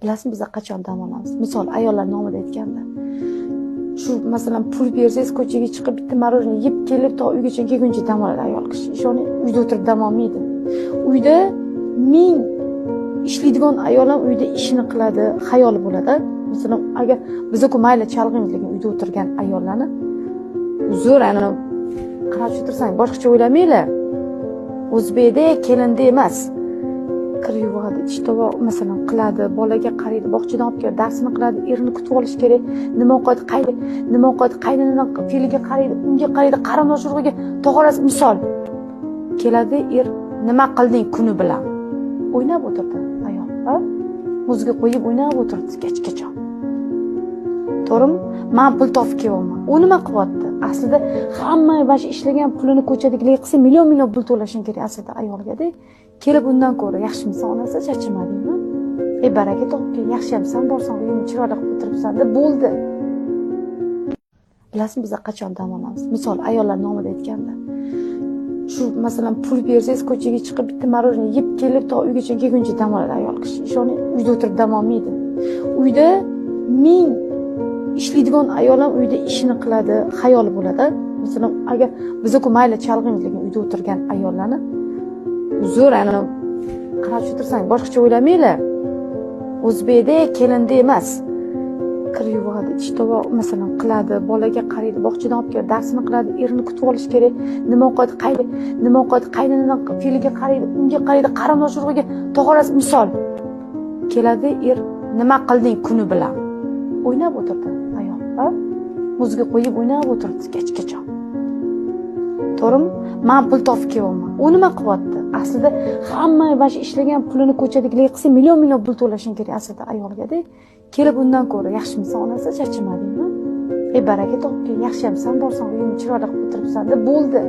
Bilasizmi biz qachon dam olamiz? Misol ayollar nomida aytganda. Shu masalan pul bersangiz ko'chaga chiqib bitta marojniy yeb kelib to uygacha kelguncha dam oladi ayol kishi. Ishoning, uyda o'tirib dam olmaydi. Uyda ming ishlaydigan ayol ham uyda ishini qiladi, xayoli bo'ladi. Masalan, agar biz-ku mayli chalg'imiz, lekin uyda o'tirgan ayollarni uzr, ana qarab o'tirsang boshqacha o'ylamanglar. O'zbekda kelindi emas. Kir yuvadi, ish tovoq masalan qiladi, bolaga qaraydi, bog'chadan olib keladi, darsini qiladi, erini kutib olish kerak. Nima o'qiydi, qayninaning fe'liga qaraydi, unga qaraydi, qarindosh urug'iga, tog'orasi misol. Keladi, er nima qilding kuni bilan? O'ynab o'tirdi ayol, ha? Muzga qo'yib o'ynab o'tirdi kechgacha. To'g'rimi? Men pul topib kelyapman. U nima qilyapti? Aslida hamma mana ishlagan pulini ko'chadagilarga qilsa million pul to'lashing kerak aslida ayolga-da. Kelib undan ko'ra yaxshimisan onasi, charchamadingmi? Baraka topgin, yaxshimisan, borsang uyingni chiroyli qilib o'tiribsan deb bo'ldi. Bilasizmi biz qachon dam olamiz? Misol ayollar nomida aytganda. Shu masalan pul bersangiz ko'chaga chiqib bitta marojniy yeb kelib to uygacha kelguncha dam oladi ayol kishi. Ishoning, uyda o'tirib dam olmaydi. Uyda ming ishlaydigan ayol ham uyda ishini qiladi, xayoli bo'ladi. Masalan, agar biz-ku mayli chalg'imiz, lekin uyda o'tirgan ayollarni uzr, ana qarab o'tirsang boshqacha o'ylamanglar. O'zbekda kelindi emas. Kir yuvadi, ish tovoq masalan qiladi, bolaga qaraydi, bog'chadan olib keladi, darsini qiladi, erini kutib olish kerak. Nima o'qiydi, qayninaning fe'liga qaraydi, unga qaraydi, qarindosh urug'iga, tog'orasi misol. Keladi, er nima qilding kuni bilan? O'ynab o'tirdi ayol, ha? Muzga qo'yib o'ynab o'tirdi kechgacha. To'g'rimi? Men pul topib kelyapman. U nima qilyapti? Aslida hamma mana ishlagan pulini ko'chadagilarga qilsa million pul to'lashing kerak aslida ayolga-da. Kelib undan ko'ra yaxshimisan onasi, charchamadingmi? Baraka topgin, yaxshimisan, borsang uyingni chiroyli qilib o'tiribsan deb bo'ldi.